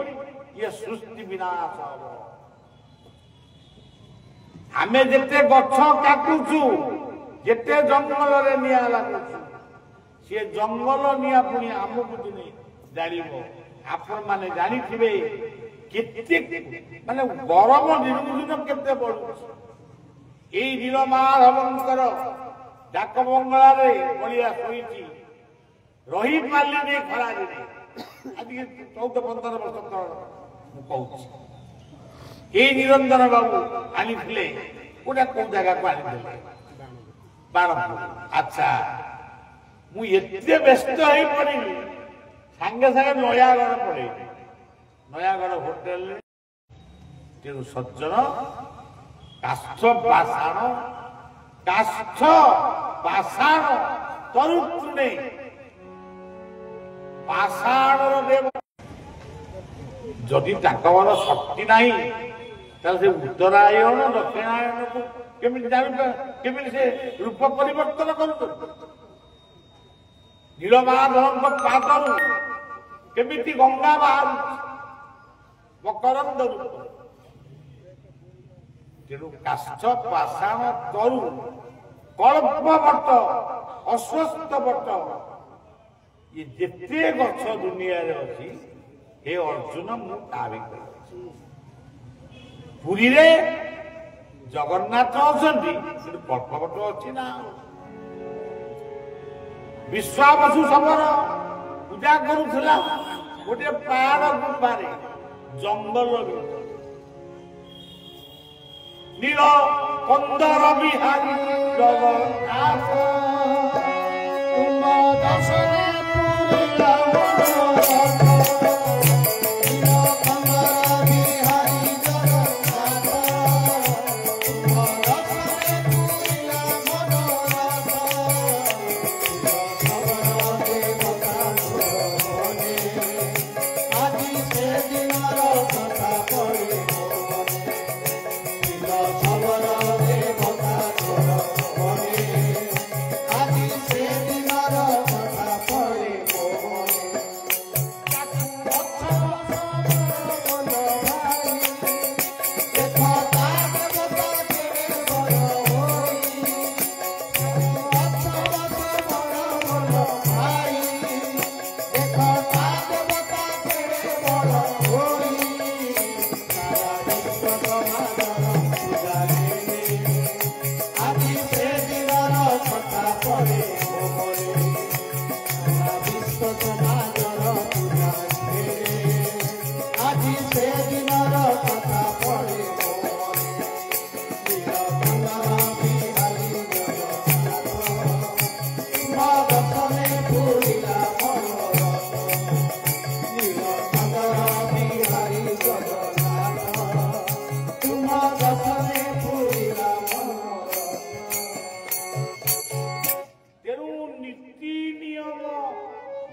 ଇଏ ସୃଷ୍ଟି ବିନାଶ ହବ। ଆମେ ଯେତେ ଗଛ କାଟୁଛୁ, ଯେତେ ଜଙ୍ଗଲରେ ନିଆଁ ଲାଗୁଛୁ, ସେ ଜଙ୍ଗଲ ନିଆଁ ପୁଣି ଆମକୁ ଦିନେ ଜାଳିବ। ଆପଣ ମାନେ ଜାଣିଥିବେ କେତେ ମାନେ ଗରମ ଦିନକୁ ଦିନ କେତେ ବଢୁଛି। ଏଇ ନୀଳମାଧବଙ୍କର ଡାକ ବଙ୍ଗଳାରେ ବଳିଆ ଶୋଇଛି, ରହିପାରିଲିନି ଖରା ଦିନେ। ଆଜି 14-15 ବର୍ଷ ତଳ ମୁଁ କହୁଛି। ଏଇ ନିରଞ୍ଜନ ବାବୁ ଆଣିଥିଲେ, କୋଉଟା କୋଉ ଜାଗାକୁ ଆଣିଥିଲେ ବାଣପୁର। ଆଚ୍ଛା, ମୁଁ ଏତେ ବ୍ୟସ୍ତ ହେଇ ପଡିଲି, ସାଙ୍ଗେ ସାଙ୍ଗେ ନୟାଗଡ଼ ପଳେଇଲି। ନୟାଗଡ଼ ହୋଟେଲରେ ତେଣୁ ସଜ୍ଜନ କାଷ୍ଠ ପାଷାଣ ତରୁତୃଣେ ପାଷାଣର ଦେବ। ଯଦି ତାଙ୍କର ଶକ୍ତି ନାହିଁ ତାହେଲେ ସେ ଉତ୍ତରାୟଣ ଦକ୍ଷିଣାୟନକୁ କେମିତି ଜାଣିବେ? କେମିତି ସେ ରୂପ ପରିବର୍ତ୍ତନ କରୁଛନ୍ତି? ନୀଳମାଧବଙ୍କ ପାଦରୁ କେମିତି ଗଙ୍ଗା ବାହାରୁଛି ମକରନ୍ଦ ରୂପ। ତେଣୁ କାଷ୍ଠ ପାଷାଣ ତରୁ କଳ୍ପ ବଟ ଅଶ୍ୱସ୍ଥ ବଟ ଇଏ ଯେତେ ଗଛ ଦୁନିଆରେ ଅଛି, ହେ ଅର୍ଜୁନ ମୁଁ ତା ଭିତରେ ଅଛି। ପୁରୀରେ ଜଗନ୍ନାଥ ଅଛନ୍ତି, କିନ୍ତୁ କଳ୍ପବଟ ଅଛି ନା। ବିଶ୍ୱାବସୁ ସମର ପୂଜା କରୁଥିଲା ଗୋଟିଏ ପାହାଡ ଗୁମ୍ଫାରେ, ଜଙ୍ଗଲ ଭିତରେ। ନୀଳ କନ୍ଦର ବିହାରୀ ଜଗନ୍ନାଥ ତୁମ ଦର୍ଶନେ ପୁରିଲା ମନୋରଥ।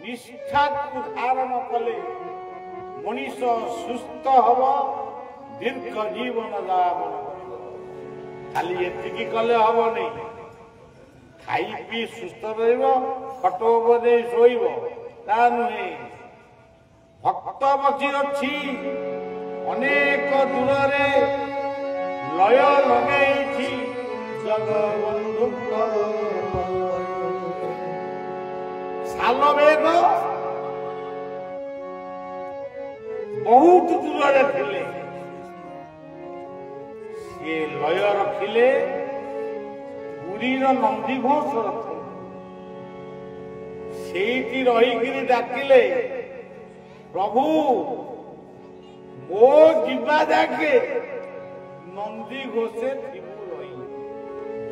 ନିଷ୍ଠାକୁ ଧାରଣ କଲେ ମଣିଷ ସୁସ୍ଥ ହବ, ଦୀର୍ଘ ଜୀବନ ଯାପନ କରିବ। ଖାଲି ଏତିକି କଲେ ହବନି। ଖାଇ ପିଇ ସୁସ୍ଥ ରହିବ, ଖଟ ଉପରେ ଶୋଇବ ତା ନୁହେଁ। ଭକ୍ତ ବସି ଅଛି ଅନେକ ଦୂରରେ, ଲୟ ଲଗେଇଛି ଜଗବନ୍ଧୁଙ୍କ ସାଲବେଗ ବହୁତ ଦୂରରେ ଥିଲେ, ସିଏ ଲୟ ରଖିଲେ ପୁରୀର ନନ୍ଦିଘୋଷ ରଥ। ସେଇଠି ରହିକିରି ଡାକିଲେ, ପ୍ରଭୁ ମୋ ଯିବା ଯାକେ ନନ୍ଦିଘୋଷେ ଥିବୁ ରହି,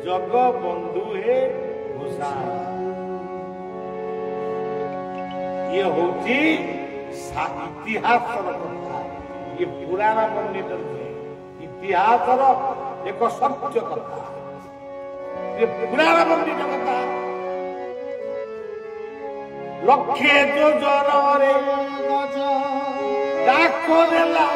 ଜଗବନ୍ଧୁ ହେ ଘୋଷା। ଇଏ ହଉଛି ଇତିହାସର କଥା, ଇଏ ପୁରାଣ ବର୍ଣ୍ଣିତ ନୁହେଁ, ଇତିହାସର ଏକ ସତ୍ୟ କଥା, ପୁରାଣ ବର୍ଣ୍ଣିତ କଥା। ଲକ୍ଷେ ଯୋଜନରେ ଡାକ ଦେଲା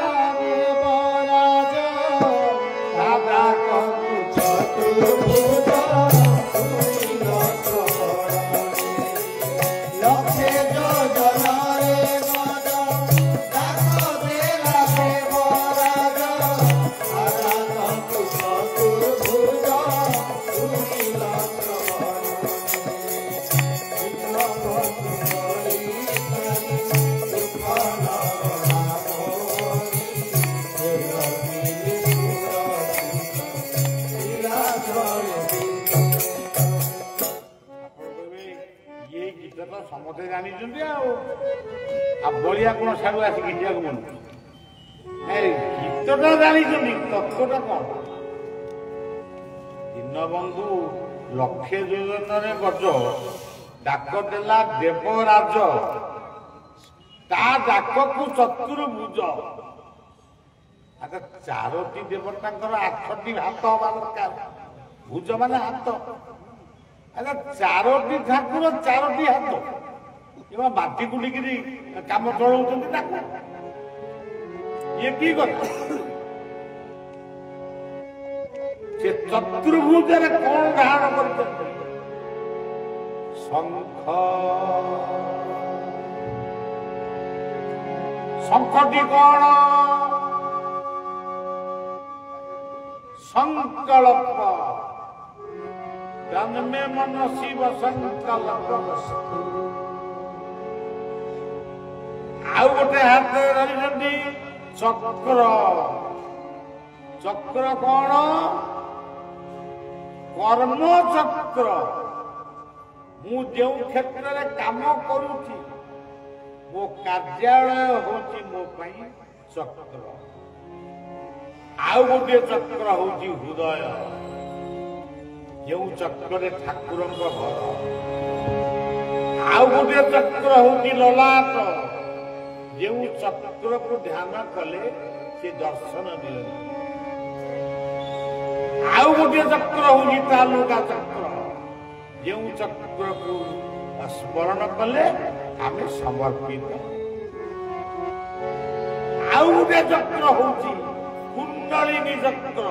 ଦାଦା ସମସ୍ତେ ଜାଣିଛନ୍ତି ଆଉ ବଳିଆ କଣ ସାଡୁ ଆସି ଗୀତିବାକୁ ମନ ଗୀତଟା ଜାଣିଛନ୍ତି, ତତ୍ତ୍ୱଟା କଣ? ଦୀନବନ୍ଧୁ ଲକ୍ଷେ ଯୋଜନରେ ଗଜ ଡାକ ଦେଲା ଦେବରାଜ, ତା ଡାକକୁ ଚତୁର୍ଭୁଜ। ଚାରୋଟି ଦେବତାଙ୍କର 8ଟି ହାତ ହବା ଦରକାର, ଭୁଜ ମାନେ ହାତ। ଚାରୋଟି ଠାକୁର 4ଟି ହାତ, କିମ୍ବା ମାଟି କୁଟିକିରି କାମ ଚଳଉଛନ୍ତି ତାକୁ। ଇଏ କି କଥା? ସେ ଚତୁର୍ଭୁଜରେ କଣ ଧାରଣ କରିଛନ୍ତି? ଶଙ୍ଖ, ଶଙ୍ଖଟି କଣ? ସଂକଳ୍ପ, ଜନ୍ମେ ମନ ଶିବ ସଂକଳ୍ପ। ଆଉ ଗୋଟେ ହାତରେ ରହିଛନ୍ତି ଚକ୍ର। ଚକ୍ର କଣ? କର୍ମ ଚକ୍ର। ମୁଁ ଯେଉଁ କ୍ଷେତ୍ରରେ କାମ କରୁଛି, ମୋ କାର୍ଯ୍ୟାଳୟ ହଉଛି ମୋ ପାଇଁ ଚକ୍ର। ଆଉ ଗୋଟିଏ ଚକ୍ର ହଉଛି ହୃଦୟ, ଯେଉଁ ଚକ୍ରରେ ଠାକୁରଙ୍କ ଘର। ଆଉ ଗୋଟିଏ ଚକ୍ର ହଉଛି ଲଲାଟ, ଯେଉଁ ଚକ୍ରକୁ ଧ୍ୟାନ କଲେ ସେ ଦର୍ଶନ ଦିଅନ୍ତି। ଆଉ ଗୋଟିଏ ଚକ୍ର ହଉଛି ତାଲୁକା ଚକ୍ର, ଯେଉଁ ଚକ୍ରକୁ ସ୍ମରଣ କଲେ ଆମେ ସମର୍ପିତ। ଆଉ ଗୋଟିଏ ଚକ୍ର ହଉଛି କୁଣ୍ଡଳିନୀ ଚକ୍ର,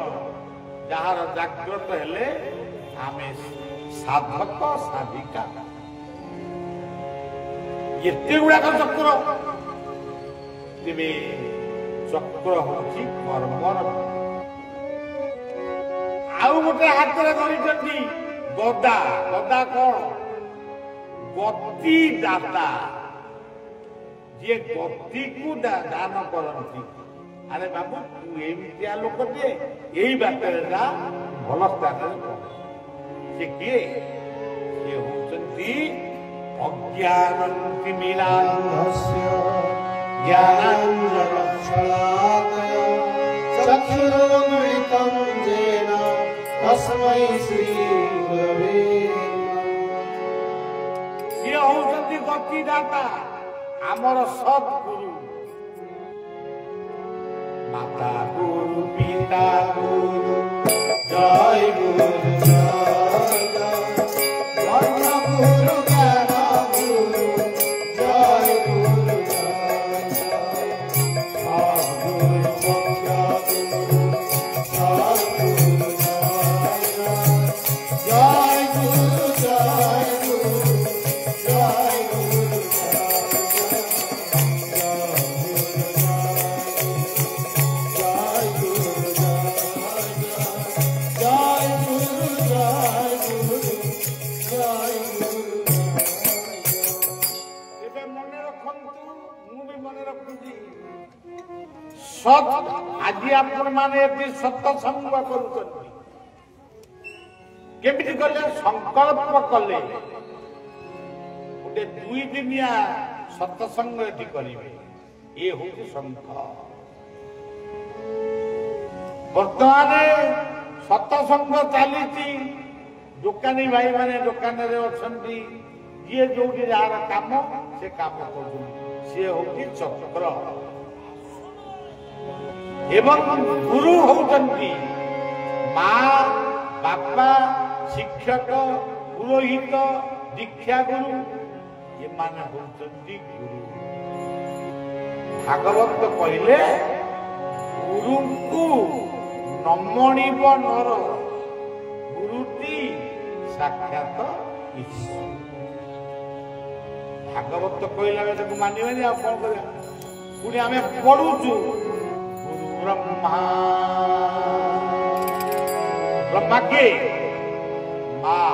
ଯାହାର ଜାଗ୍ରତ ହେଲେ ଆମେ ସାଧକ ସାଧିକା। ଏତେ ଗୁଡାକ ଚକ୍ର। ତେବେ ଚକ୍ର ହଉଛି କର୍ମର। ଆଉ ଗୋଟେ ହାତରେ ଧରିଛନ୍ତି ଗଦା। ଗଦା କଣ? ଗତି ଦାତା, ଯିଏ ଗତିକୁ ଦାନ କରନ୍ତି। ଆରେ ବାବୁ, ତୁ ଏମିତିଆ ଲୋକ ଯେ ଏଇ ବାଟରେ ଯା, ଭଲ ସ୍ଥାନରେ ପହଞ୍ଚ। ସେ କିଏ? ସିଏ ହଉଛନ୍ତି ଅଜ୍ଞାନନ୍ତି ମିଳାନ୍ଧସ୍ୟ ଜ୍ଞାନାଞ୍ଜନ ଶଳାକୟା ଚକ୍ଷୁରୁନ୍ମିଳିतं येन ତସ୍मै ଶ୍ରୀ ଗୁରବେ ନମଃ। ସିଏ ହଉଛନ୍ତି ଗତିଦାତା, ଆମର ସଦ୍ଗୁରୁ। ମାତା ଗୁରୁ, ପିତା ଗୁରୁ, ଜୟ ଗୁରୁ, ଆଜି ଆପଣମାନେ ଏଠି ସତ୍ସଙ୍ଗ କରୁଛନ୍ତି। କେମିତି କଲେ? ସଂକଳ୍ପ କଲେ ଗୋଟେ 2 ଦିନିଆ ସତ୍ସଙ୍ଗ ଏଠି କରିବେ। ଏ ହଉଛି ଶଙ୍ଖ। ବର୍ତ୍ତମାନ ସତ୍ସଙ୍ଗ ଚାଲିଛି, ଦୋକାନୀ ଭାଇ ମାନେ ଦୋକାନରେ ଅଛନ୍ତି, ଯିଏ ଯୋଉଠି ଯାହାର କାମ ସେ କାମ କରୁଛନ୍ତି। ସିଏ ହଉଛି ଚକ୍ର। एवं गुरु होउचंती माँ बापा शिक्षक पुरोहित दीक्षा गुरु ये माने होउचंती गुरु। भागवत कहले गुरु को नमणीब नर गुरुटी साक्षात ईश्वर। भागवत कहला बेले मानिबानी आ कौन करिया पुणी आमे पढ़ुचु गुरु ब्रह्मा ब्रह्मा के माँ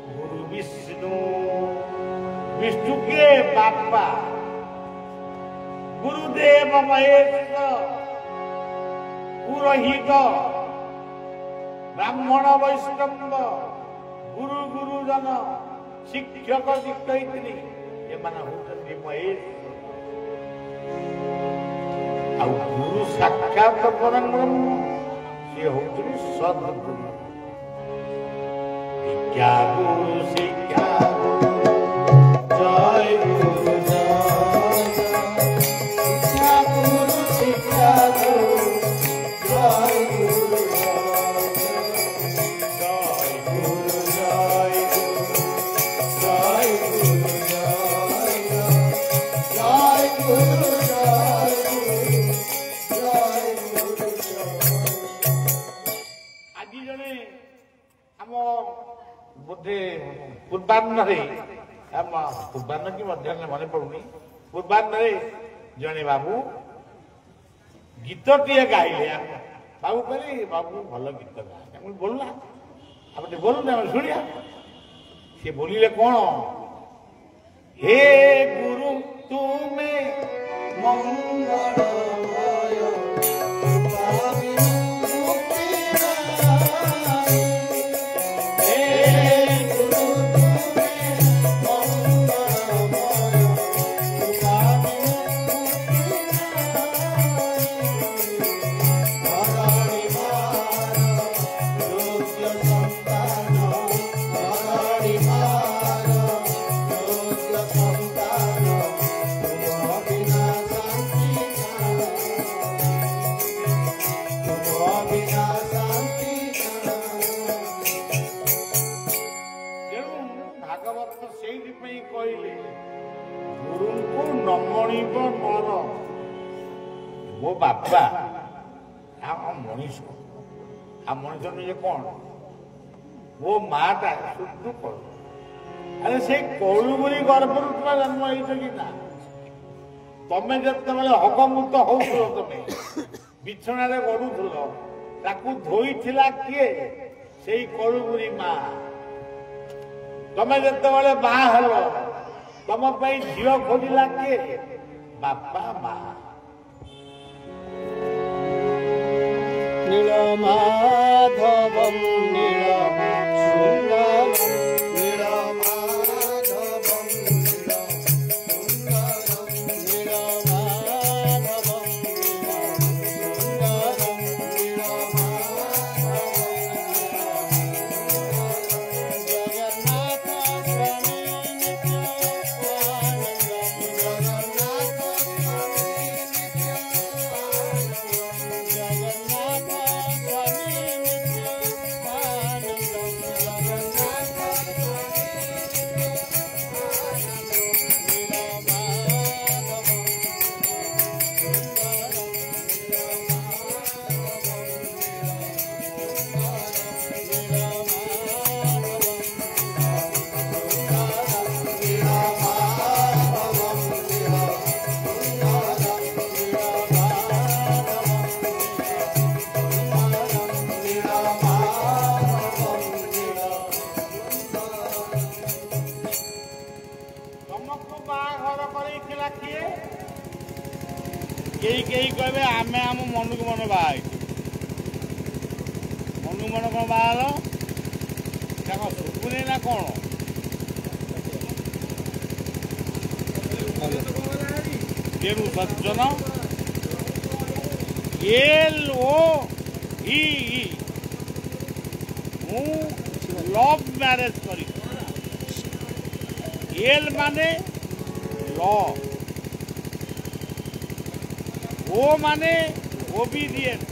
गुरु विष्णु विष्णु के बापा गुरुदेव महेश्वर पुरोहित ब्राह्मण वैष्णव गुरु गुरुजन शिक्षक शिक्षयित्री ये माने होउछन्ति महेश्वर। आ गुरु साक्षात परम ब्रह्म से होउछन्ति सद्गुरु। शिक्षा गुरु शिक्षा गुरु जय गुरु पूर्वान्न की मध्याह्न मन पड़ुनी पूर्वान्न जड़े बाबू गीतटे गाइले बाबू कहले बाबू भल गीत गाए बोलना आप बोलना शुणिया सी बोलिले कौन हे गुरु तुम्हें मंगलमय मो बापा मनीष मनीष नुहे कौन मो माटा शुद्ध कलु अरे से कलु बोली गर्भ जन्म कि ना तमें जिते हकमुक्त हो तुम बिछण गड़ुल ताकू धोई किए से कलुगुरी माँ तमें जिते बाहर तुम झील खोजिला किए बापा माँ नीलमाधवं नीलम सुंदरम नीलमाधवं नीलम सुंदरम नीलमाधवं नीलम कहे आम आम मन को मन बाहर मन को मन कौन बाहर शुभुनी ना कौन तेणु सज्जन लव मैरेज कर माने लव ओ माने ओबीडियंस,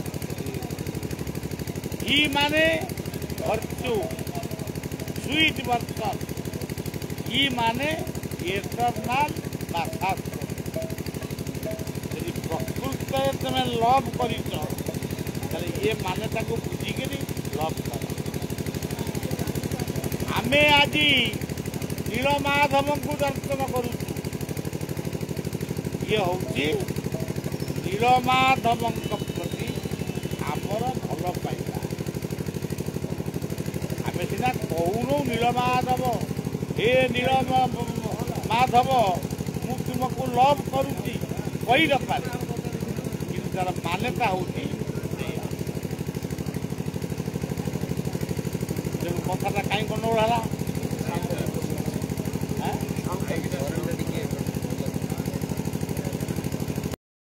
ई माने वर्च्यू स्वीट वर्कर, ई माने एटर्नाल बा शास्त्र। यदि प्रकृत तुम लव कर ये माने बुझिक लव कर। आमे आज नीलमाधव को दर्शन करुचु, ये हूँ नीलमाधव प्रति आमर भल पाइबा। आम सीना कहूनु नीलमाधव हे नीलमाधव मु तुमको लव करुची कही न पारे, कि तार मान्यता हूँ कथा कहीं गंडगोल है।